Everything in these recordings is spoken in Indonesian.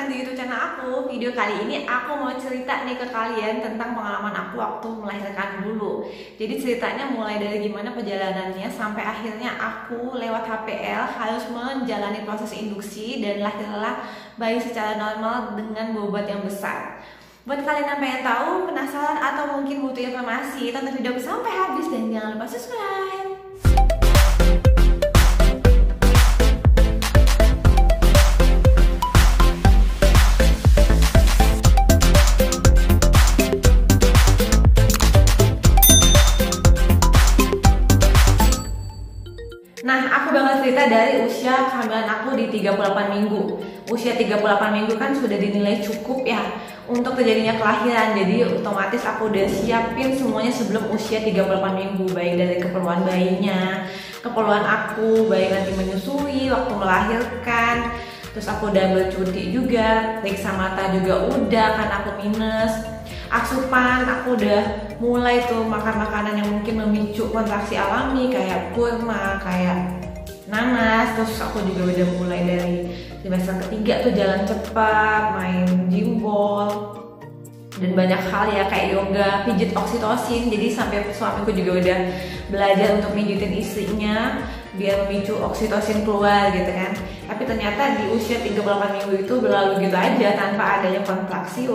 datang di YouTube channel aku. Video kali ini aku mau cerita nih ke kalian tentang pengalaman aku waktu melahirkan dulu. Jadi ceritanya mulai dari gimana perjalanannya sampai akhirnya aku lewat HPL harus menjalani proses induksi dan lahirlah bayi secara normal dengan bobot yang besar. Buat kalian yang pengen tahu, penasaran atau mungkin butuh informasi, tonton video sampai habis dan jangan lupa subscribe. Nah, aku bakal cerita dari usia kehamilan aku di 38 minggu. Usia 38 minggu kan sudah dinilai cukup ya untuk terjadinya kelahiran. Jadi otomatis aku udah siapin semuanya sebelum usia 38 minggu. Baik dari keperluan bayinya, keperluan aku, bayi nanti menyusui, waktu melahirkan. Terus aku udah bercuti juga, periksa mata juga udah karena aku minus. Asupan, aku udah mulai tuh makan makanan yang mungkin memicu kontraksi alami kayak kurma, kayak nanas. Terus aku juga udah mulai dari semester ketiga tuh jalan cepat, main gimbal dan banyak hal ya kayak yoga, pijit oksitosin. Jadi sampai suamiku juga udah belajar untuk pijitin istrinya biar memicu oksitosin keluar gitu kan. Tapi ternyata di usia 38 minggu itu berlalu gitu aja tanpa adanya kontraksi,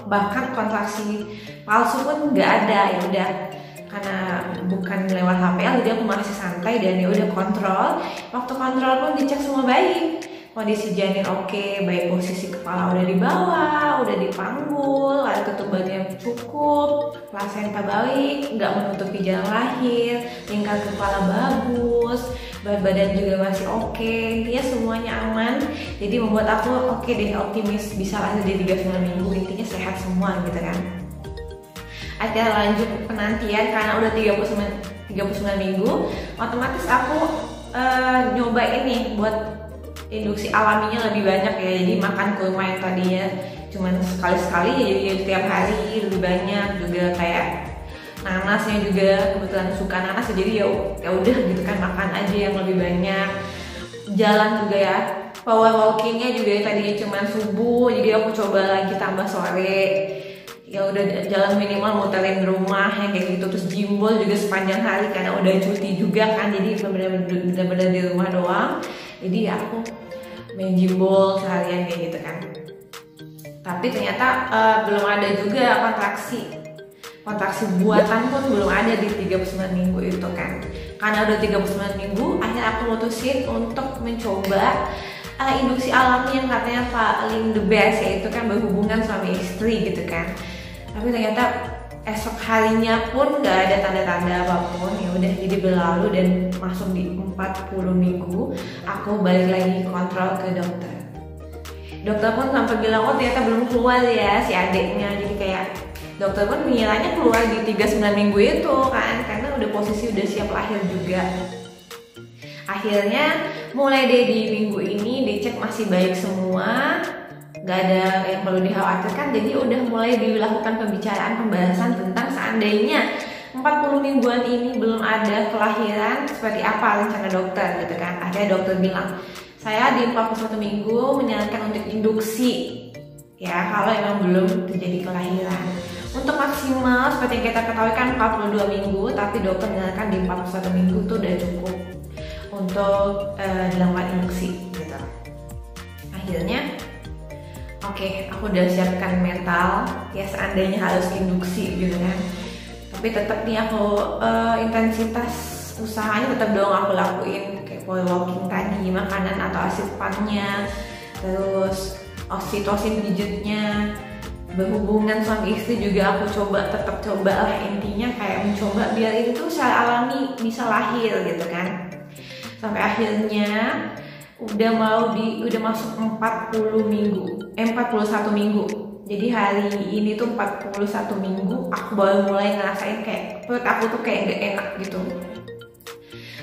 bahkan kontraksi palsu pun nggak ada. Ya udah, karena bukan lewat HPL jadi aku masih santai dan ya udah kontrol. Waktu kontrol pun dicek semua baik, kondisi janin oke, baik posisi kepala udah di bawah, udah dipanggul, ada tutup badan yang cukup, plasenta baik, nggak menutupi jalan lahir, lingkar kepala bagus, berat badan juga masih oke, intinya semuanya aman. Jadi membuat aku oke deh, optimis bisa lahir di 39 minggu, intinya sehat semua gitu kan. Akhirnya lanjut penantian karena udah 39 minggu, otomatis aku nyoba ini buat induksi alaminya lebih banyak ya. Jadi makan kurma yang tadinya cuman sekali-sekali ya jadi tiap hari lebih banyak. Juga kayak nanasnya juga kebetulan suka nanas ya, jadi ya udah gitu kan, makan aja yang lebih banyak. Jalan juga ya, power walkingnya juga yang tadinya cuman subuh jadi aku coba lagi tambah sore. Ya udah jalan minimal muterin rumah yang kayak gitu. Terus gimbal juga sepanjang hari karena udah cuti juga kan, jadi bener-bener di rumah doang. Jadi aku main gimbal seharian kayak gitu kan. Tapi ternyata belum ada juga kontraksi buatan pun belum ada di 39 minggu itu kan. Karena udah 39 minggu, akhirnya aku mutusin untuk mencoba induksi alami yang katanya paling the best, yaitu kan berhubungan suami istri gitu kan. Tapi ternyata esok harinya pun nggak ada tanda-tanda apapun. Ya udah, jadi berlalu dan masuk di 40 minggu aku balik lagi kontrol ke dokter. Dokter pun sampai bilang, oh ternyata belum keluar ya si adiknya. Jadi kayak dokter pun mengiranya keluar di 39 minggu itu kan, karena udah posisi udah siap lahir juga. Akhirnya mulai deh di minggu ini dicek masih baik semua, gak ada yang perlu dikhawatirkan. Jadi udah mulai dilakukan pembahasan tentang seandainya 40 mingguan ini belum ada kelahiran, seperti apa rencana dokter gitu kan. Akhirnya dokter bilang, saya di 41 minggu menyarankan untuk induksi ya kalau emang belum terjadi kelahiran. Untuk maksimal seperti yang kita ketahui kan 42 minggu, tapi dokter menyarankan di 41 minggu itu udah cukup untuk dilakukan induksi gitu. Akhirnya oke, aku udah siapkan mental ya seandainya harus induksi gitu kan. Tapi tetap nih aku intensitas usahanya tetap dong aku lakuin, kayak power walking tadi, makanan atau asupannya, terus oksitosin pijitnya, berhubungan suami istri juga aku tetap coba lah. Intinya kayak mencoba biar itu secara alami bisa lahir gitu kan. Sampai akhirnya udah masuk 41 minggu. Jadi hari ini tuh 41 minggu aku baru mulai ngerasain kayak perut aku tuh kayak gak enak gitu.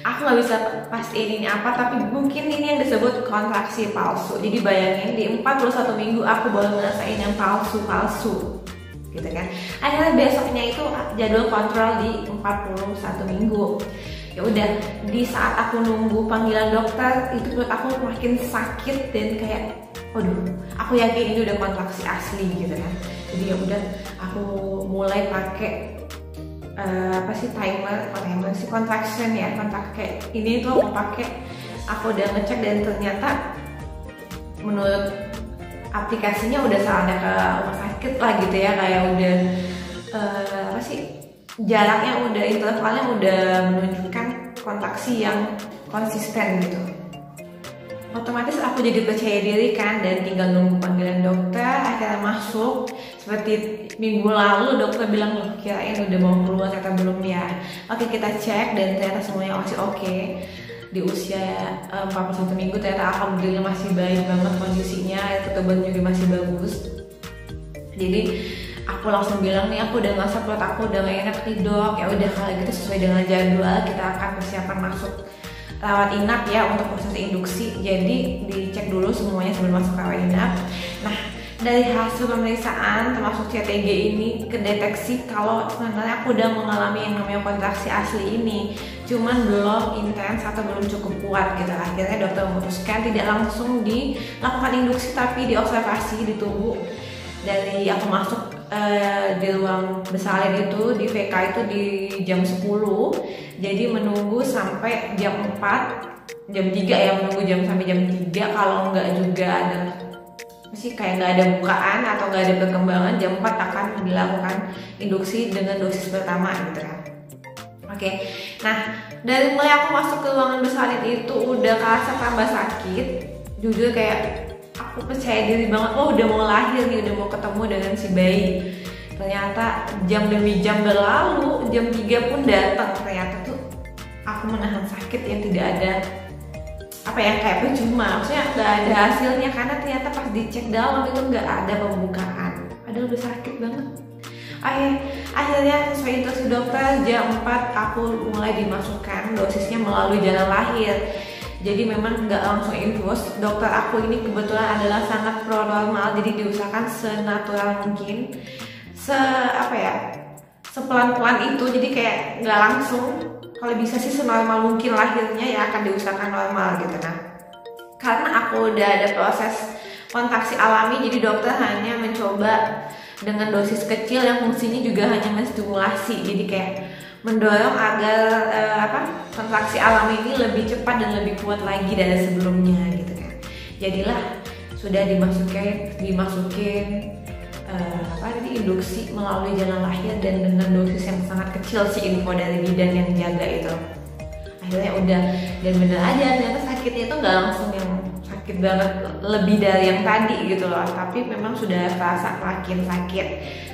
Aku gak bisa pastiin ini apa, tapi mungkin ini yang disebut kontraksi palsu. Jadi bayangin di 41 minggu aku baru ngerasain yang palsu gitu kan. Akhirnya besoknya itu jadwal kontrol di 41 minggu. Ya udah, di saat aku nunggu panggilan dokter itu perut aku makin sakit dan kayak waduh, aku yakin ini udah kontraksi asli gitu kan. Jadi ya udah, aku mulai pakai timer sih, contraction ya, kontak kayak ini tuh aku pakai. Aku udah ngecek dan ternyata menurut aplikasinya udah saatnya ke rumah sakit lah gitu ya, kayak udah jaraknya udah, intervalnya udah menunjukkan kontraksi yang konsisten gitu. Otomatis aku jadi percaya diri kan, dan tinggal nunggu panggilan dokter. Akhirnya masuk. Seperti minggu lalu dokter bilang, loh kirain udah mau keluar, ternyata belum ya. Oke, kita cek dan ternyata semuanya masih oke. Di usia 41 minggu ternyata alhamdulillah masih baik banget kondisinya, pertumbuhan juga masih bagus. Jadi aku langsung bilang nih, aku udah ngerasa perut aku udah gak enak nih dok. Ya udah, kalau gitu sesuai dengan jadwal kita akan persiapan masuk rawat inap ya untuk proses induksi. Jadi dicek dulu semuanya sebelum masuk rawat inap. Nah, dari hasil pemeriksaan termasuk CTG ini kedeteksi kalau sebenarnya aku udah mengalami yang namanya kontraksi asli ini, cuman belum intens atau belum cukup kuat gitu. Akhirnya dokter memutuskan tidak langsung dilakukan induksi tapi diobservasi, ditunggu. Dari aku masuk di ruang bersalin itu di VK itu di jam 10, jadi menunggu sampai jam 4, jam 3 ya, menunggu sampai jam 3. Kalau nggak juga ada kayak nggak ada bukaan atau nggak ada perkembangan, jam 4 akan dilakukan induksi dengan dosis pertama gitu kan. Oke, nah dari mulai aku masuk ke ruangan bersalin itu udah kerasa tambah sakit. Jujur kayak aku percaya diri banget, oh udah mau lahir nih, udah mau ketemu dengan si bayi. Ternyata jam demi jam berlalu, jam 3 pun datang. Ternyata tuh aku menahan sakit yang tidak ada kayak percuma, maksudnya nggak ada hasilnya, karena ternyata pas dicek dalam itu nggak ada pembukaan, padahal udah sakit banget. Akhirnya sesuai instruksi dokter, jam 4 aku mulai dimasukkan dosisnya melalui jalan lahir. Jadi memang nggak langsung infus. Dokter aku ini kebetulan adalah sangat pro normal, jadi diusahakan senatural mungkin, sepelan-pelan itu. Jadi kayak nggak langsung. Kalau bisa sih senormal mungkin lahirnya ya akan diusahakan normal gitu. Nah, karena aku udah ada proses kontraksi alami, jadi dokter hanya mencoba dengan dosis kecil yang fungsinya juga hanya menstimulasi. Jadi kayak mendorong agar kontraksi alami ini lebih cepat dan lebih kuat lagi dari sebelumnya gitu kan. Jadilah sudah dimasukin induksi melalui jalan lahir dan dengan dosis yang sangat kecil sih, info dari bidan yang jaga itu. Akhirnya udah, dan bener aja ternyata sakitnya itu nggak langsung yang sakit banget lebih dari yang tadi gitu loh, tapi memang sudah terasa makin sakit.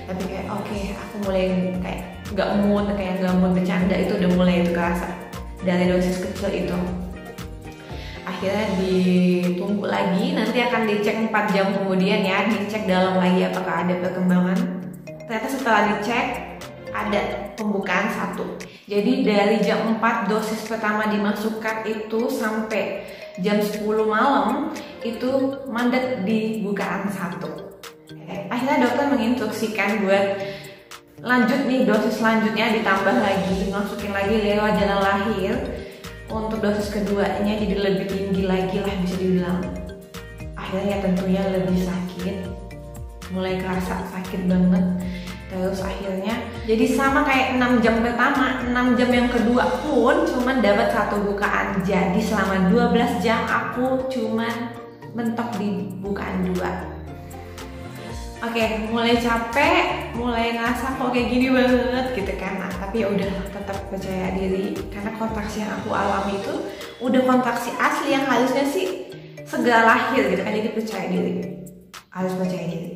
Tapi kayak oke, aku mulai kayak nggak mood bercanda, itu udah mulai itu kerasa dari dosis kecil itu. Akhirnya ditunggu lagi, nanti akan dicek 4 jam kemudian ya, dicek dalam lagi apakah ada perkembangan. Ternyata setelah dicek ada pembukaan 1. Jadi dari jam 4 dosis pertama dimasukkan itu sampai jam 10 malam itu mandat di bukaan 1. Akhirnya dokter menginstruksikan buat lanjut nih, dosis selanjutnya ditambah lagi, masukin lagi lewat jalan lahir untuk dosis keduanya, jadi lebih tinggi lagi lah bisa dibilang. Akhirnya tentunya lebih sakit, mulai kerasa sakit banget. Terus akhirnya jadi sama kayak 6 jam pertama, 6 jam yang kedua pun cuman dapat 1 bukaan. Jadi selama 12 jam aku cuman mentok di bukaan 2. Oke, mulai capek, mulai ngerasa kok kayak gini banget gitu kan. Nah, tapi ya udah tetap percaya diri karena kontraksi yang aku alami itu udah kontraksi asli yang harusnya sih segera lahir gitu kan. Jadi percaya diri, harus percaya diri.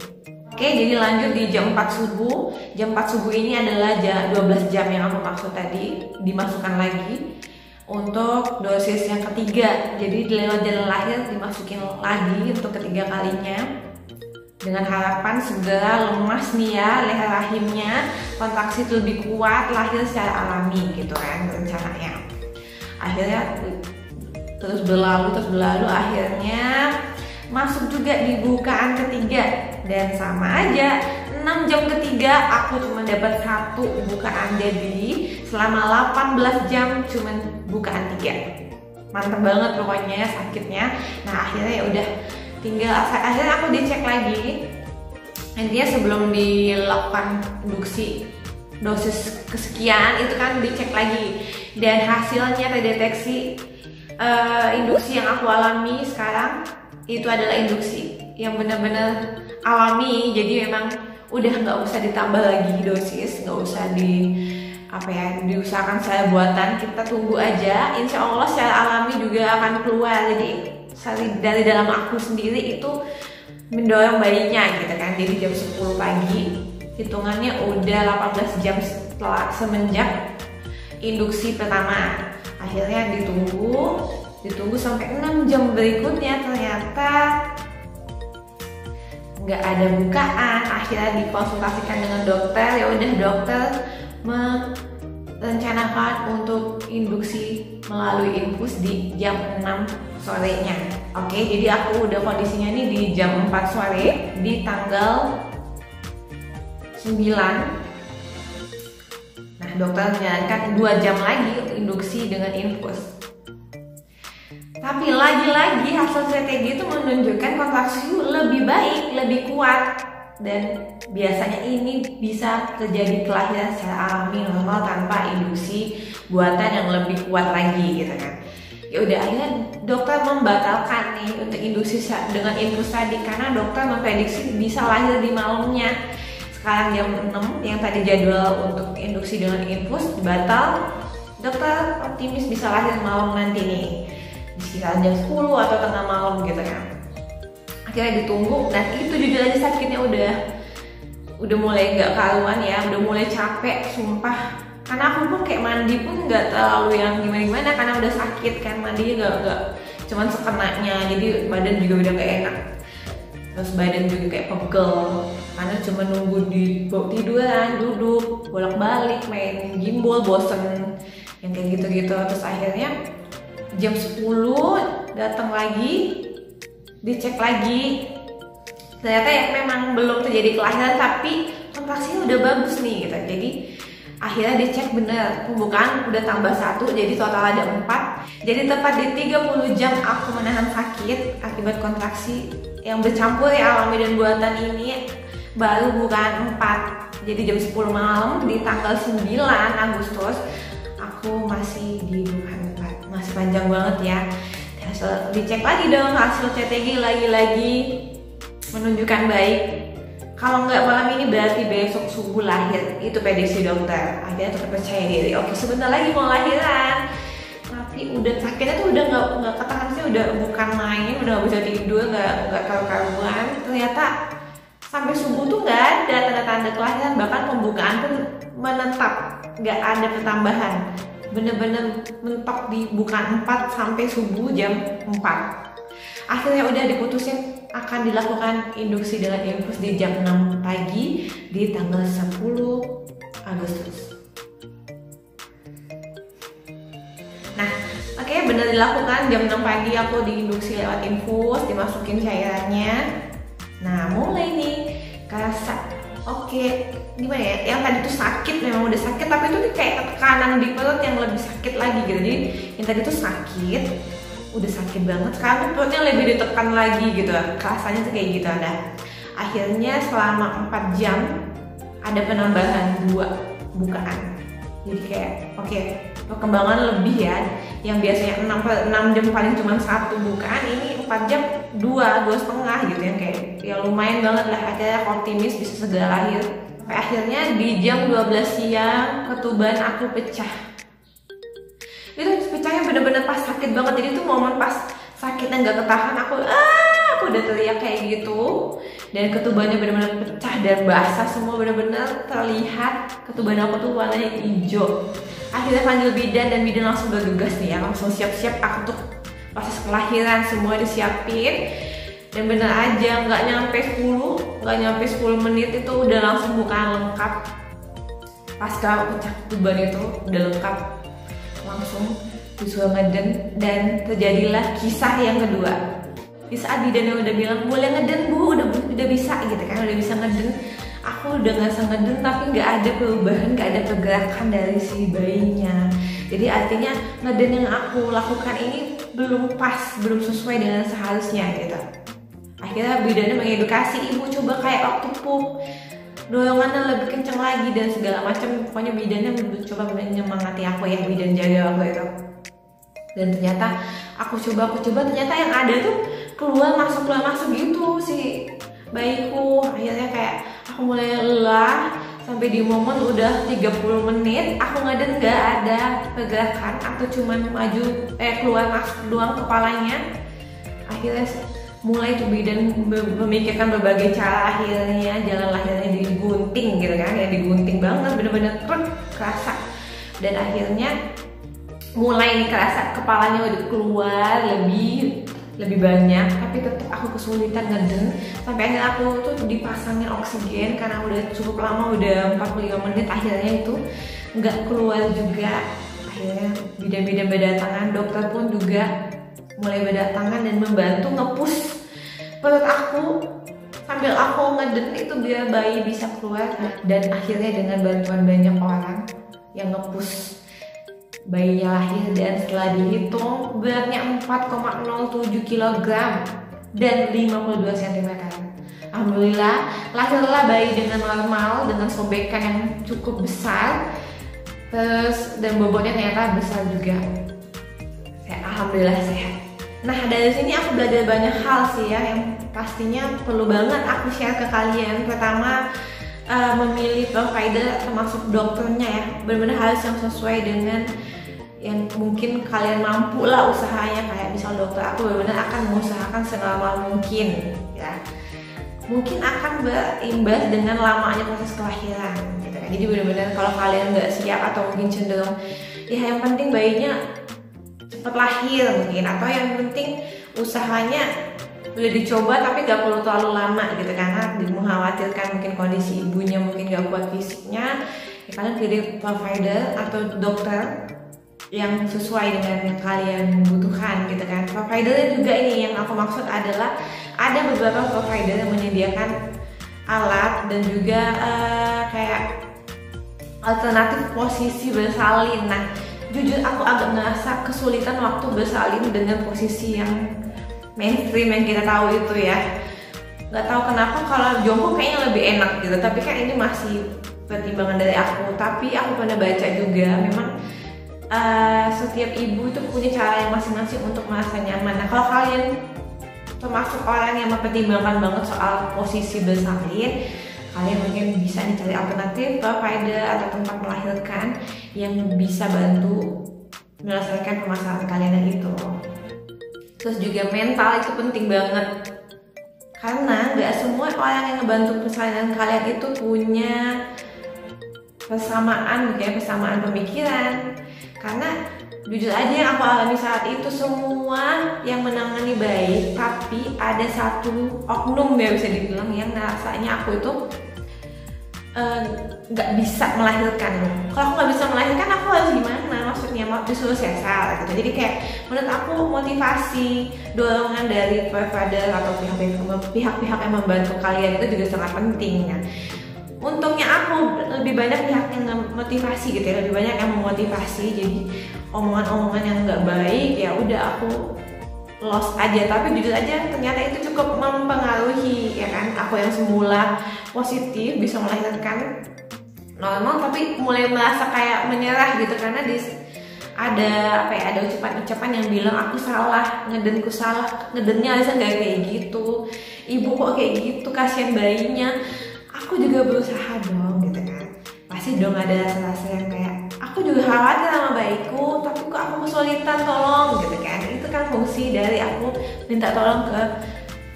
Oke, jadi lanjut di jam 4 subuh. Jam 4 subuh ini adalah 12 jam yang aku maksud tadi, dimasukkan lagi untuk dosis yang ketiga. Jadi lewat jalan lahir dimasukin lagi untuk ketiga kalinya. Dengan harapan segera lemas nih ya leher rahimnya, kontraksi itu lebih kuat, lahir secara alami gitu kan rencananya. Akhirnya terus berlalu, akhirnya masuk juga di bukaan ketiga. Dan sama aja, 6 jam ketiga aku cuma dapat 1 bukaan, jadi selama 18 jam cuma bukaan 3. Mantep banget pokoknya sakitnya. Nah akhirnya ya udah tinggal akhirnya aku dicek lagi. Intinya sebelum dilakukan induksi dosis kesekian itu kan dicek lagi, dan hasilnya terdeteksi induksi yang aku alami sekarang itu adalah induksi yang benar-benar alami. Jadi memang udah nggak usah ditambah lagi dosis, nggak usah diusahakan secara buatan, kita tunggu aja, insya Allah secara alami juga akan keluar. Jadi dari dalam aku sendiri itu mendorong bayinya gitu kan. Jadi jam 10 pagi hitungannya udah 18 jam semenjak induksi pertama. Akhirnya ditunggu sampai 6 jam berikutnya, ternyata nggak ada bukaan. Akhirnya dikonsultasikan dengan dokter, ya udah dokter merencanakan untuk induksi melalui infus di jam 6 sorenya. Oke, jadi aku udah kondisinya nih di jam 4 sore di tanggal 9. Nah, dokter menyarankan 2 jam lagi untuk induksi dengan infus. Tapi lagi-lagi hasil CTG itu menunjukkan kontraksi lebih baik, lebih kuat, dan biasanya ini bisa terjadi kelahiran secara alami normal tanpa induksi buatan yang lebih kuat lagi gitu kan. Ya udah, akhirnya dokter membatalkan nih untuk induksi dengan infus tadi karena dokter memprediksi bisa lahir di malamnya. Sekarang jam 6 yang tadi jadwal untuk induksi dengan infus batal. Dokter optimis bisa lahir malam nanti nih, di sekitar jam 10 atau tengah malam gitu kan. Akhirnya ditunggu, dan itu jujur aja sakitnya udah mulai nggak karuan ya, udah mulai capek sumpah. Karena aku pun kayak mandi pun nggak terlalu yang gimana-gimana karena udah sakit kan, mandinya nggak cuman sekenanya, jadi badan juga udah nggak enak. Terus badan juga kayak pegel karena cuma nunggu di tiduran, duduk bolak-balik main gimbal, bosen yang kayak gitu-gitu. Terus akhirnya jam 10 datang lagi, dicek lagi, ternyata ya memang belum terjadi kelahiran tapi kontraksinya udah bagus nih gitu. Jadi akhirnya dicek bener, pembukaan udah tambah 1, jadi total ada 4. Jadi tepat di 30 jam aku menahan sakit akibat kontraksi yang bercampur ya alami dan buatan ini, baru bukan 4. Jadi jam 10 malam di tanggal 9 Agustus aku masih di bukan 4. Masih panjang banget ya. Dicek lagi dong hasil CTG, lagi-lagi menunjukkan baik. Kalau nggak malam ini berarti besok subuh lahir, itu prediksi dokter. Akhirnya tetap percaya diri, oke sebentar lagi mau lahiran. Tapi udah sakitnya tuh udah nggak ketahan sih, udah bukan main, udah nggak bisa tidur, nggak karu-karuan. Ternyata sampai subuh tuh nggak ada tanda-tanda kelahiran, bahkan pembukaan pun menetap, nggak ada pertambahan. Bener-bener mentok di bukan 4 sampai subuh jam 4. Akhirnya udah diputusin akan dilakukan induksi dengan infus di jam 6 pagi di tanggal 10 Agustus. Nah, oke, bener dilakukan jam 6 pagi aku diinduksi lewat infus, dimasukin cairannya. Nah, mulai nih kerasa oke, gimana ya? Yang tadi tuh sakit, memang udah sakit, tapi itu kayak tekanan di perut yang lebih sakit lagi gitu. Jadi yang tadi tuh sakit, udah sakit banget, sekarang perutnya lebih ditekan lagi gitu, rasanya tuh kayak gitu. Nah, akhirnya selama 4 jam ada penambahan 2 bukaan. Jadi kayak oke, perkembangan lebih ya, yang biasanya 6 jam paling cuma 1 bukaan, ini 4 jam 2,5 gitu, yang kayak ya lumayan banget lah. Akhirnya optimis bisa segera lahir. Sampai akhirnya di jam 12 siang ketuban aku pecah. Itu pecahnya bener-bener pas sakit banget. Jadi tuh momen pas sakitnya nggak ketahan, aku udah teriak kayak gitu. Dan ketubannya bener-bener pecah dan basah semua, bener-bener terlihat ketuban aku tuh warnanya hijau. Akhirnya panggil bidan, dan bidan langsung bergegas nih ya, langsung siap-siap aku tuh proses kelahiran semua disiapin. Dan bener aja nggak nyampe 10 menit itu udah langsung bukaan lengkap. Pasca pecah ketuban itu udah lengkap, langsung disuruh ngeden, dan terjadilah kisah yang kedua. Di saat bidannya udah bilang boleh ngeden bu, udah bisa gitu kan, udah bisa ngeden. Aku udah nggak ngeden, tapi nggak ada perubahan, nggak ada pergerakan dari si bayinya. Jadi artinya ngeden yang aku lakukan ini belum pas, belum sesuai dengan seharusnya gitu. akhirnya bidannya mengedukasi ibu, coba kayak waktu pup, dorongannya lebih kenceng lagi dan segala macam. Pokoknya bidannya coba menyemangati aku ya, bidan jaga waktu itu. Dan ternyata aku coba ternyata yang ada tuh keluar masuk gitu si bayiku. Akhirnya kayak aku mulai lelah, sampai di momen udah 30 menit aku ngeden nggak ada pergerakan atau cuman maju keluar masuk doang kepalanya. Akhirnya mulai tuh bidan memikirkan berbagai cara, akhirnya jalan lahirnya digunting gitu kan ya, digunting banget bener-bener kerasa. Dan akhirnya mulai nih kerasa kepalanya udah keluar lebih banyak, tapi tetap aku kesulitan ngeden. Sampai akhirnya aku tuh dipasangin oksigen karena udah cukup lama, udah 45 menit. Akhirnya itu nggak keluar juga. Akhirnya bidan-bidan berdatangan, dokter pun juga mulai berdatangan dan membantu nge-push perut aku sambil aku ngeden itu biar bayi bisa keluar. Dan akhirnya dengan bantuan banyak orang yang nge-push, bayinya lahir. Dan setelah dihitung beratnya 4,07 kg dan 52 cm. Alhamdulillah lahirlah bayi dengan normal, dengan sobekan yang cukup besar, terus dan bobotnya ternyata besar juga. Alhamdulillah sehat. Nah, dari sini aku belajar banyak hal sih ya, yang pastinya perlu banget aku share ke kalian. Pertama, memilih provider termasuk dokternya ya, benar-benar harus yang sesuai dengan yang mungkin kalian mampu lah usahanya. Kayak misal dokter aku benar-benar akan mengusahakan selama mungkin ya, mungkin akan berimbas dengan lamanya proses kelahiran gitu kan. Jadi benar-benar kalau kalian nggak siap atau mungkin cenderung ya yang penting bayinya cepat lahir mungkin, atau yang penting usahanya udah dicoba tapi gak perlu terlalu lama gitu, karena mengkhawatirkan mungkin kondisi ibunya mungkin gak kuat fisiknya, ya kalian pilih provider atau dokter yang sesuai dengan yang kalian butuhkan gitu kan. Providernya juga ini yang aku maksud adalah ada beberapa provider yang menyediakan alat dan juga kayak alternatif posisi bersalin. Nah, jujur aku agak ngerasa kesulitan waktu bersalin dengan posisi yang mainstream yang kita tahu itu ya. Nggak tahu kenapa kalau jongkok kayaknya lebih enak gitu, tapi kan ini masih pertimbangan dari aku. Tapi aku pernah baca juga memang setiap ibu itu punya cara yang masing-masing untuk merasa nyaman. Nah, kalau kalian termasuk orang yang mempertimbangkan banget soal posisi bersalin, kalian mungkin bisa dicari alternatif provider atau tempat melahirkan yang bisa bantu menyelesaikan permasalahan kalian itu. Terus juga mental itu penting banget, karena nggak semua orang yang ngebantu persalinan kalian itu punya persamaan pemikiran. Karena jujur aja yang aku alami saat itu, semua yang menangani bayi, tapi ada satu oknum ya bisa dibilang yang rasanya aku itu nggak bisa melahirkan. Kalau aku nggak bisa melahirkan, aku harus gimana? Maksudnya mau disuruh sesar gitu. Jadi kayak menurut aku motivasi, dorongan dari provider atau pihak-pihak yang membantu kalian itu juga sangat penting. Nah, untungnya aku lebih banyak pihak yang motivasi gitu ya, lebih banyak yang memotivasi. Jadi omongan-omongan yang nggak baik ya udah aku lost aja. Tapi jujur aja ternyata itu cukup mempengaruhi ya kan. Aku yang semula positif bisa melahirkan normal, tapi mulai merasa kayak menyerah gitu, karena ada ucapan-ucapan yang bilang aku salah, ngedenku salah, ngedennya harusnya nggak kayak gitu, ibu kok kayak gitu, kasihan bayinya. Aku juga berusaha dong gitu kan, pasti dong ada rasa-rasa yang kayak aku juga khawatir sama bayiku, tapi kok aku kesulitan, tolong gitu kan. Itu kan fungsi dari aku minta tolong ke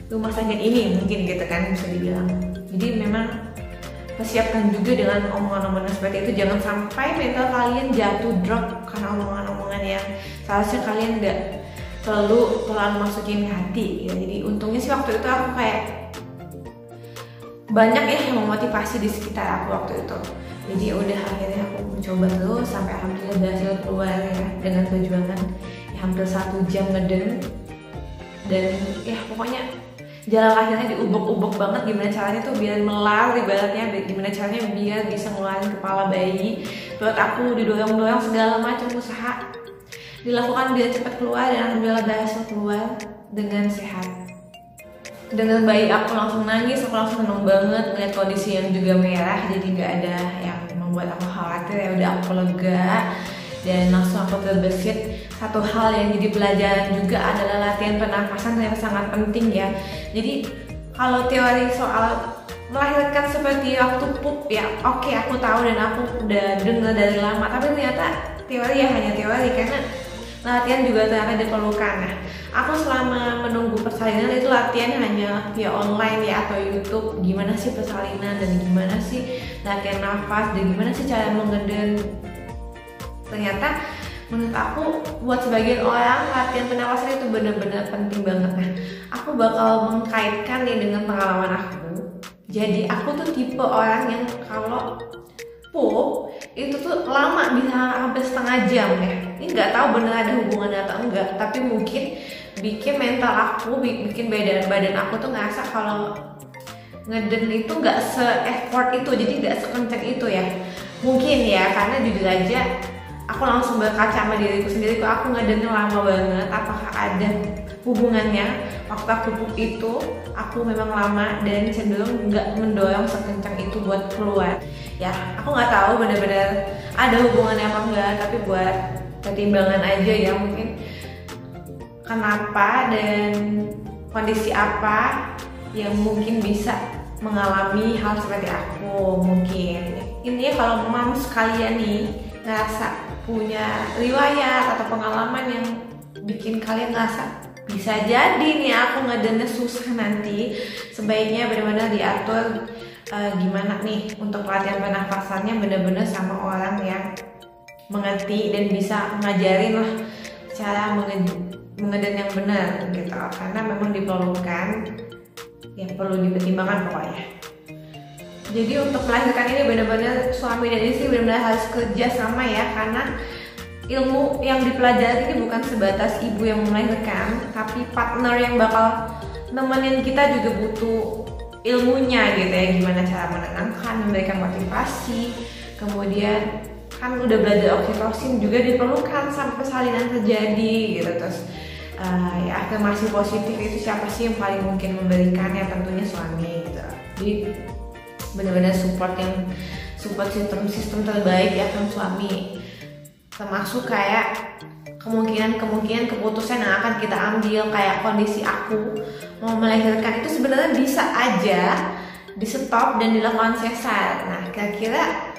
rumah sakit ini mungkin gitu kan, bisa dibilang. Jadi memang persiapkan juga dengan omongan-omongan seperti itu. Jangan sampai mental kalian jatuh drop karena omongan-omongan yang seharusnya kalian nggak terlalu masukin ke hati ya. Jadi untungnya sih waktu itu aku kayak banyak ya yang memotivasi di sekitar aku waktu itu. Jadi ya udah, akhirnya aku mencoba terus sampai alhamdulillah berhasil keluar ya, dengan perjuangan ya, hampir 1 jam ngeden. Dan ya pokoknya jalan lahirnya diubek-ubek banget, gimana caranya tuh biar melar ibaratnya, gimana caranya biar bisa ngeluarin kepala bayi. Perut aku didorong-dorong, segala macam usaha dilakukan biar cepat keluar, dan alhamdulillah berhasil keluar dengan sehat. dengan bayi aku langsung nangis, aku langsung seneng banget ngeliat kondisi yang juga merah, jadi nggak ada yang membuat aku khawatir. Ya udah, aku lega dan langsung aku terbesit. Satu hal yang jadi pelajaran juga adalah latihan pernapasan ternyata sangat penting ya. Jadi kalau teori soal melahirkan seperti waktu pup ya, oke, aku tahu dan aku udah dengar dari lama, tapi ternyata teori ya hanya teori, karena latihan juga ternyata diperlukan. Nah, aku selama menunggu persalinan itu latihan hanya via online ya, atau YouTube, gimana sih persalinan dan gimana sih latihan nafas dan gimana sih cara mengeden. Ternyata menurut aku buat sebagian orang latihan pernapasan itu benar-benar penting banget. Nah, aku bakal mengkaitkan nih dengan pengalaman aku. Jadi aku tuh tipe orang yang kalau pup itu tuh lama, bisa hampir setengah jam ya. Ini nggak tahu bener ada hubungannya atau enggak, tapi mungkin bikin mental aku, bikin badan aku tuh ngerasa kalau ngeden itu nggak se-effort itu, jadi nggak sekencang itu ya. Mungkin ya, karena jujur aja aku langsung berkaca sama diriku sendiri, kok aku ngedennya lama banget. Apakah ada hubungannya waktu aku pup itu aku memang lama dan cenderung nggak mendorong sekencang itu buat keluar ya. Aku nggak tahu benar-benar ada hubungannya apa enggak, tapi buat pertimbangan aja ya, mungkin kenapa dan kondisi apa yang mungkin bisa mengalami hal seperti aku. Mungkin intinya kalau moms sekalian nih ngerasa punya riwayat atau pengalaman yang bikin kalian ngerasa bisa jadi nih aku ngedennya susah nanti, sebaiknya benar-benar diatur gimana nih untuk latihan pernafasannya benar-benar sama orang yang mengerti dan bisa ngajarin lah cara mengeden yang benar gitu, karena memang diperlukan ya, perlu dipertimbangkan pokoknya. Jadi untuk melahirkan ini benar-benar suami dan istri benar-benar harus kerja sama ya, karena ilmu yang dipelajari ini bukan sebatas ibu yang melahirkan, tapi partner yang bakal nemenin kita juga butuh ilmunya gitu ya, gimana cara menenangkan, memberikan motivasi. Kemudian kan udah belajar oksitosin juga diperlukan sampai persalinan terjadi gitu. Terus ya afirmasi positif itu siapa sih yang paling mungkin memberikannya? Tentunya suami gitu. Jadi benar-benar support sistem terbaik ya kan suami, termasuk kayak kemungkinan keputusan yang akan kita ambil. Kayak kondisi aku mau melahirkan itu sebenarnya bisa aja di stop dan dilakukan sesar. Nah, kira-kira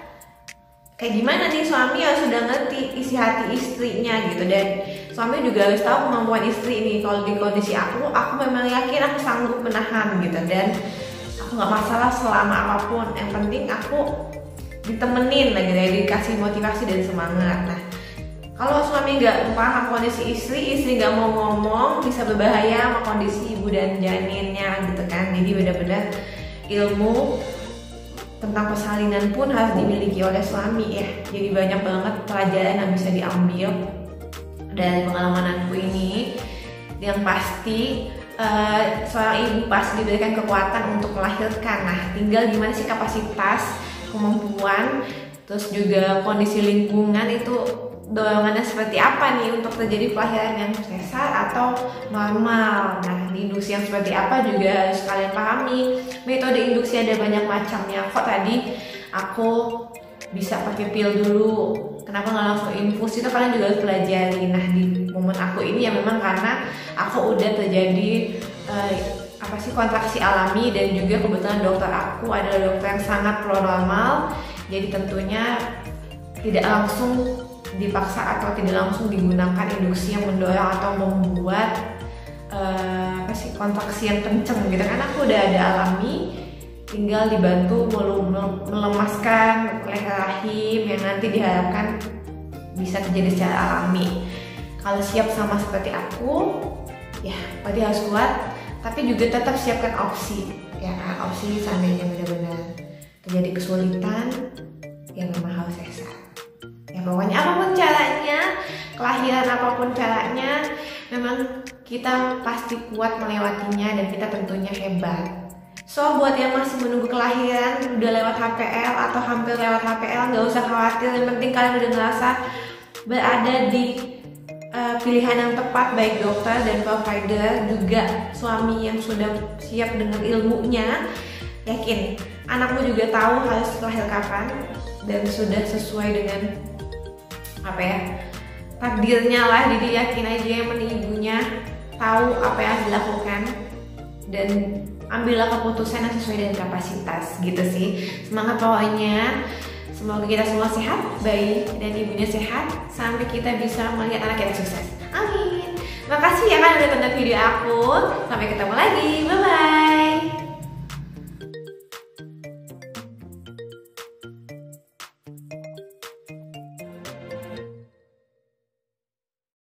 kayak gimana nih suami yang sudah ngerti isi hati istrinya gitu, dan suami juga harus tahu kemampuan istri ini. Kalau di kondisi aku memang yakin aku sanggup menahan gitu, dan aku nggak masalah selama apapun, yang penting aku ditemenin lagi, dikasih motivasi dan semangat. Nah, kalau suami nggak paham kondisi istri nggak mau ngomong, bisa berbahaya sama kondisi ibu dan janinnya gitu kan. Jadi benar-benar ilmu tentang persalinan pun harus dimiliki oleh suami ya. Jadi banyak banget pelajaran yang bisa diambil dari pengalaman aku ini. Yang pasti seorang ibu pasti diberikan kekuatan untuk melahirkan. Nah, tinggal gimana sih kapasitas, kemampuan, terus juga kondisi lingkungan itu dorongannya seperti apa nih untuk terjadi kelahiran yang sesar atau normal. Nah, di induksi yang seperti apa juga harus kalian pahami. Metode induksi ada banyak macamnya. Kok tadi aku bisa pakai pil dulu, kenapa nggak langsung infus, itu kalian juga harus pelajari. Nah, di momen aku ini ya memang karena aku udah terjadi kontraksi alami, dan juga kebetulan dokter aku adalah dokter yang sangat pro normal, jadi tentunya tidak langsung dipaksa atau tidak langsung digunakan induksi yang mendorong atau membuat kontraksi yang kenceng gitu kan. Aku udah ada alami, tinggal dibantu melemaskan leher rahim yang nanti diharapkan bisa terjadi secara alami. Kalau siap sama seperti aku, ya berarti harus kuat, tapi juga tetap siapkan opsi, ya kan, opsi seandainya benar-benar terjadi kesulitan yang memang harus sesar. Ya pokoknya apapun caranya, kelahiran apapun caranya, memang kita pasti kuat melewatinya dan kita tentunya hebat. So buat yang masih menunggu kelahiran, udah lewat HPL atau hampir lewat HPL, nggak usah khawatir. Yang penting kalian udah ngerasa berada di pilihan yang tepat, baik dokter dan provider, juga suami yang sudah siap dengan ilmunya. Yakin anakmu juga tahu harus lahir kapan dan sudah sesuai dengan takdirnya lah. Jadi yakin aja yang penting ibunya tahu apa yang harus dilakukan dan ambillah keputusan yang sesuai dengan kapasitas gitu sih. Semangat pokoknya. Semoga kita semua sehat, bayi dan ibunya sehat, sampai kita bisa melihat anak kita sukses. Amin. Makasih ya kan udah tonton video aku. Sampai ketemu lagi. Bye bye.